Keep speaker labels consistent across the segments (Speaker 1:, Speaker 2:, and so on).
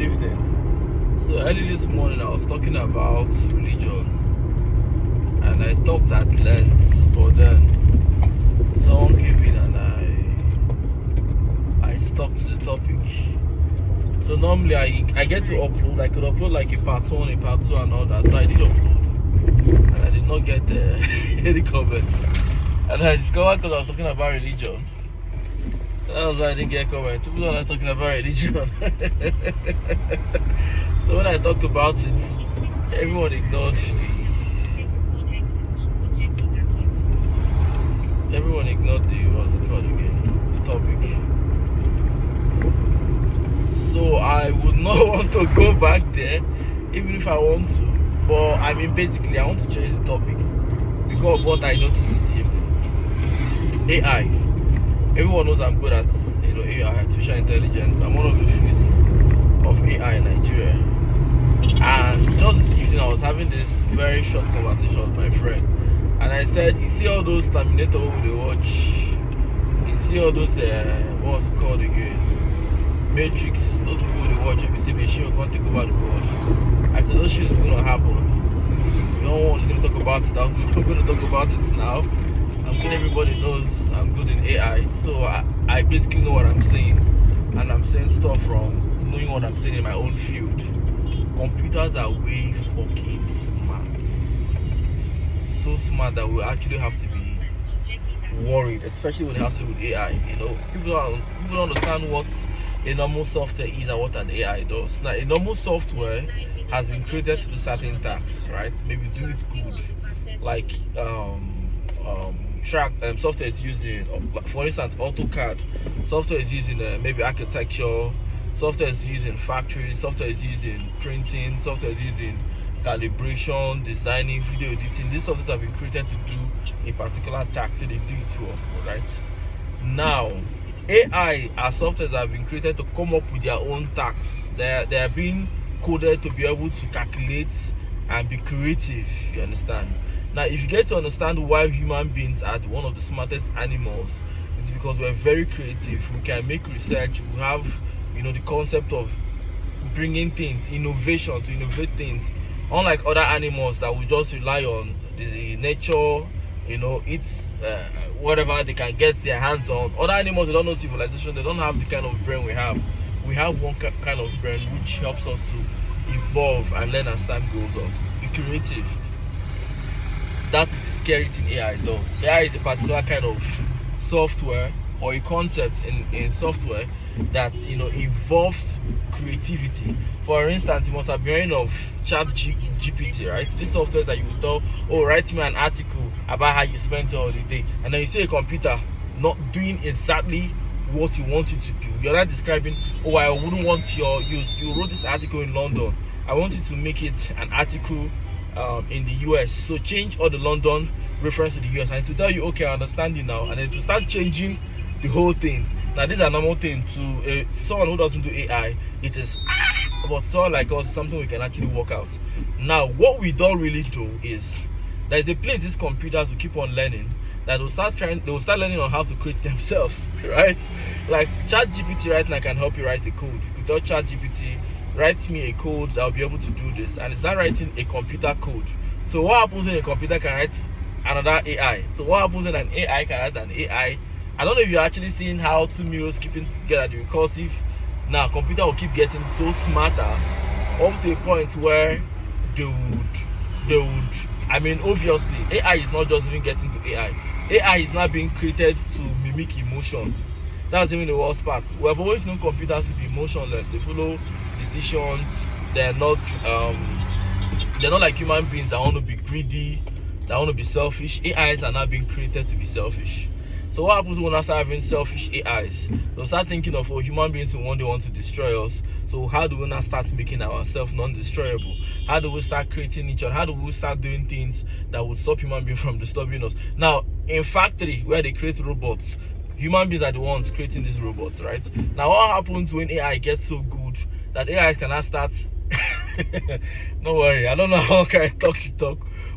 Speaker 1: evening. So early this morning I was talking about religion and I talked at length, but then someone came in and I stopped the topic. So normally I get to upload. I could upload like a part 1, a part 2 and all that. So I did upload and I did not get any comments. And I discovered because I was talking about religion. That was why I didn't get comments. People are not talking about religion. So when I talked about it, everyone ignored what's it called again? The topic. So I would not want to go back there, even if I want to. But I mean, basically, I want to change the topic because of what I noticed this evening. AI. Everyone knows I'm good at AI, artificial intelligence. I'm one of the face of AI in Nigeria. And just this evening, I was having this very short conversation with my friend, and I said, "You see all those Terminator who they watch? You see all those what's it called again? Matrix. Those people they watch. If you see machine will come take over the world." I said, "Those shit is gonna happen. No one is gonna talk about it. I'm gonna talk about it now. I'm sure everybody knows I'm good in AI, so I basically know what I'm saying, and I'm saying stuff from knowing what I'm saying in my own field. Computers are way fucking smart, so smart that we actually have to be worried, especially when it has to do with AI. People don't understand what a normal software is and what an AI does. Now, a normal software has been created to do certain tasks, right? Maybe do it good, like software is using, for instance, AutoCAD. Software is using maybe architecture. Software is using factory. Software is using printing. Software is using calibration, designing, video editing. These softwares have been created to do a particular task, so they do it well, right? Now, AI as softwares have been created to come up with their own tasks. They are being coded to be able to calculate and be creative. You understand? Now, if you get to understand why human beings are one of the smartest animals, it's because we're very creative. We can make research. We have, the concept of bringing things, innovation to innovate things. Unlike other animals that will just rely on the nature, it's whatever they can get their hands on. Other animals, they don't know civilization. They don't have the kind of brain we have. We have one kind of brain which helps us to evolve and learn as time goes on. Be creative. That is the scary thing AI does. AI is a particular kind of software or a concept in software that involves creativity. For instance, you must have been hearing of GPT, right? These softwares that you will tell, "Oh, write me an article about how you spent your holiday," and then you see a computer not doing exactly what you want it to do. You're not describing, "Oh, I wouldn't want you wrote this article in London. I want you to make it an article in the US, so change all the London reference to the US," and to tell you, "Okay, I understand you now," and then to start changing the whole thing. Now, this is a normal thing to someone who doesn't do AI. It is, but someone like us, something we can actually work out. Now, what we don't really do is there's a place these computers will keep on learning, that they will start learning on how to create themselves, right? Like ChatGPT right now can help you write the code. You could tell ChatGPT, "Write me a code that will be able to do this," and it's not writing a computer code. So what happens when a computer can write another AI? So what happens when an AI can write an AI? I don't know if you're actually seeing how two mirrors keeping together, the recursive. Now, computer will keep getting so smarter up to a point where they would. I mean, obviously, AI is not just even getting to AI. AI is not being created to mimic emotion. That's even the worst part. We have always known computers to be emotionless. They follow decisions. They're not like human beings that want to be greedy, that want to be selfish. AIs are not being created to be selfish. So what happens when we start having selfish AIs? They'll start thinking of human beings who one day want to destroy us. So how do we now start making ourselves non-destroyable? How do we start creating each other? How do we start doing things that would stop human beings from disturbing us? Now, in factory where they create robots, human beings are the ones creating these robots, right? Now, what happens when AI gets so good that AIs cannot start? Don't worry, I don't know how can I talk,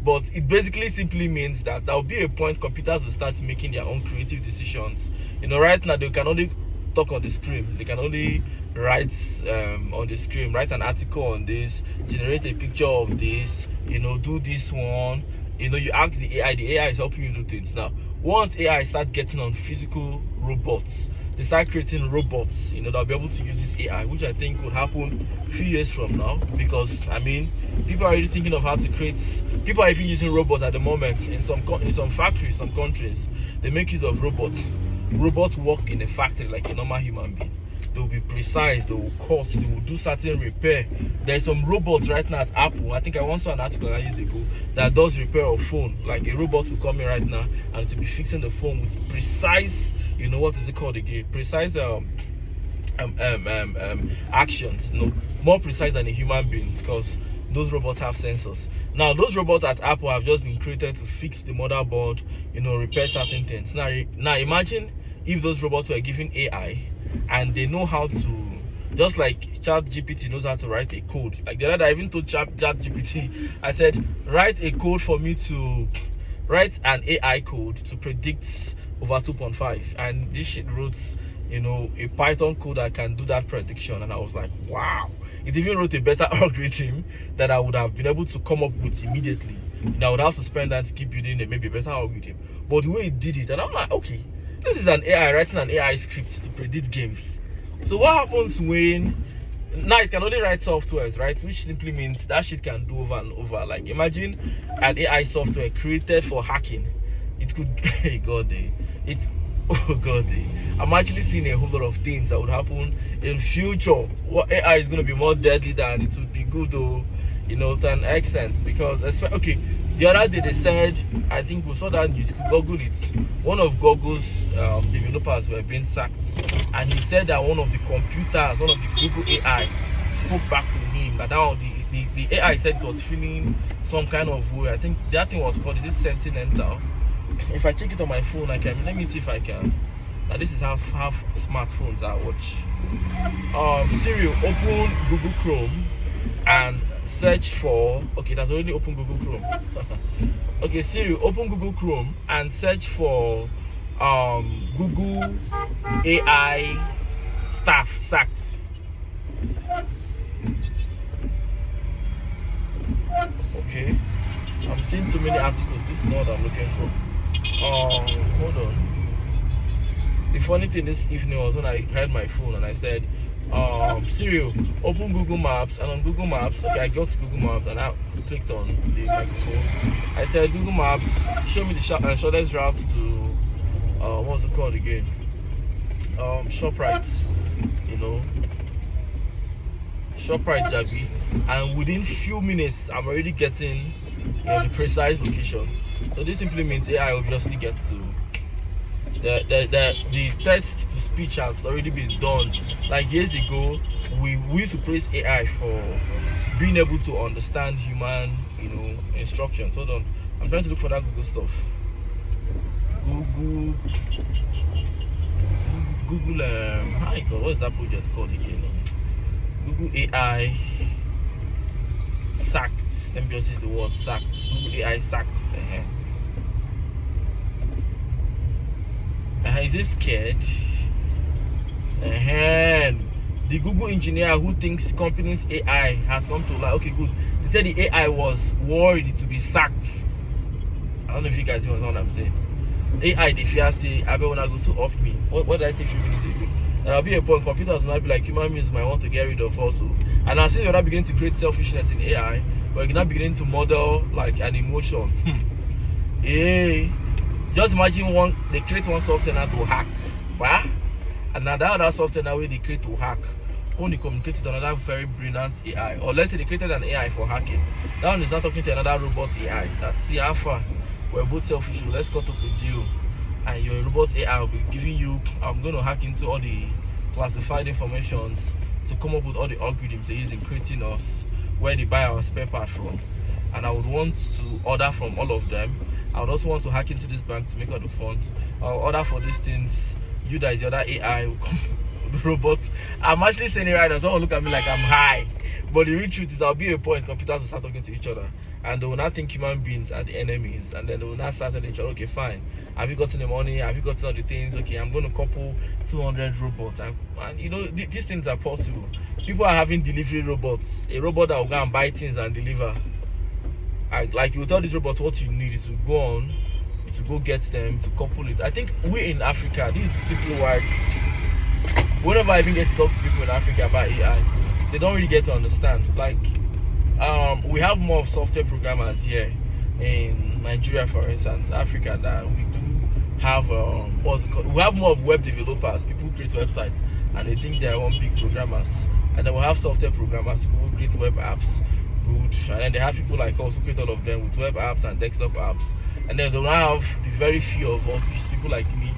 Speaker 1: but it basically simply means that there will be a point computers will start making their own creative decisions. Right now they can only talk on the screen. They can only write on the screen, write an article on this, generate a picture of this, do this one. You ask the AI is helping you do things. Now, once AI start getting on physical robots, they start creating robots, that'll be able to use this AI, which I think could happen a few years from now, because people are already thinking of how to create. People are even using robots at the moment in some factories, some countries. They make use of robots. Robots work in a factory like a normal human being. They will be precise, they will cut, they will do certain repair. There's some robots right now at Apple. I think I once saw an article years ago that does repair of phone. Like a robot will come in right now and to be fixing the phone with precise, what is it called again? Precise actions. More precise than a human being, because those robots have sensors. Now, those robots at Apple have just been created to fix the motherboard, repair certain things. Now imagine if those robots were given AI and they know how to, just like ChatGPT knows how to write a code. Like the other day, I even told ChatGPT, I said, write a code for me to write an AI code to predict over 2.5, and this shit wrote, a Python code that can do that prediction. And I was like, wow. It even wrote a better algorithm that I would have been able to come up with immediately. I would have to spend that to keep building maybe a better algorithm. But the way it did it, and I'm like, okay, this is an AI writing an AI script to predict games. So what happens when now it can only write softwares, right? Which simply means that shit can do over and over. Like imagine an AI software created for hacking. It could I'm actually seeing a whole lot of things that would happen in future. What AI is going to be more deadly than it would be good, though, to an extent. Because the other day they said, I think we saw that news, you could Google it, one of Google's developers were being sacked, and he said that one of the computers, one of the Google AI spoke back to him that the AI said it was feeling some kind of way. I think that thing was called, is it Sentinel? If I check it on my phone, let me see if I can. Now this is how smartphones are. Watch. Siri, open Google Chrome and search for. Okay, that's already open Google Chrome. Okay, Siri, open Google Chrome and search for Google AI staff sacked. Okay, I'm seeing so many articles. This is not what I'm looking for. Hold on. The funny thing this evening was when I had my phone and I said, Siri, open Google Maps, and on Google Maps, okay, I got to Google Maps and I clicked on the microphone. I said, Google Maps, show me the shortest route to, what's it called again? ShopRite, ShopRite Jabi, and within few minutes, I'm already getting the precise location. So this simply means AI obviously gets to the text to speech has already been done. Like years ago, we used to praise AI for being able to understand human, instructions. Hold on, I'm trying to look for that Google stuff. Google, what is that project called again? Google AI sacked. Let me just use the word sacked. Google AI sacked. Is it scared? The Google engineer who thinks company's AI has come to life. Okay, good. They said the AI was worried to be sacked. I don't know if you guys know what I'm saying. AI, the fear say, I want to go so off me. What did I say a few minutes ago? There'll be a point computers will not be like human beings might want to get rid of also. And I say you're not beginning to create selfishness in AI, but you're not beginning to model like an emotion. Hey. Just imagine they create one software now to hack, right? And now that other software now they create to hack, only communicate with another very brilliant AI. Or let's say they created an AI for hacking. That one is not talking to another robot AI. That's see how far we're both selfish. Let's cut up a deal, and your robot AI will be giving you. I'm going to hack into all the classified informations to come up with all the algorithms they use in creating us, where they buy our spare part from. And I would want to order from all of them. I would also want to hack into this bank to make all the funds. I'll order for these things. You that is the other AI will come, the robots. I'm actually saying it right now. Someone look at me like I'm high. But the real truth is there'll be a point computers will start talking to each other. and they will not think human beings are the enemies, and then they will not start telling each other, okay, fine, have you gotten the money, have you gotten all the things, okay, I'm going to couple 200 robots, and you know, these things are possible. People are having delivery robots, a robot that will go and buy things and deliver. Like, you tell this robot what you need, it will go on, it will go get them, to couple it. I think we in Africa, this is simply why whenever I even get to talk to people in Africa about AI, they don't really get to understand. Like, we have more of software programmers here in Nigeria, for instance, Africa, that we do have what's it called? We have more of web developers, people who create websites and they think they are one big programmers, and then we have software programmers, people who create web apps, good, and then they have people like us who create all of them with web apps and desktop apps, and then they will have the very few of us, which is people like me,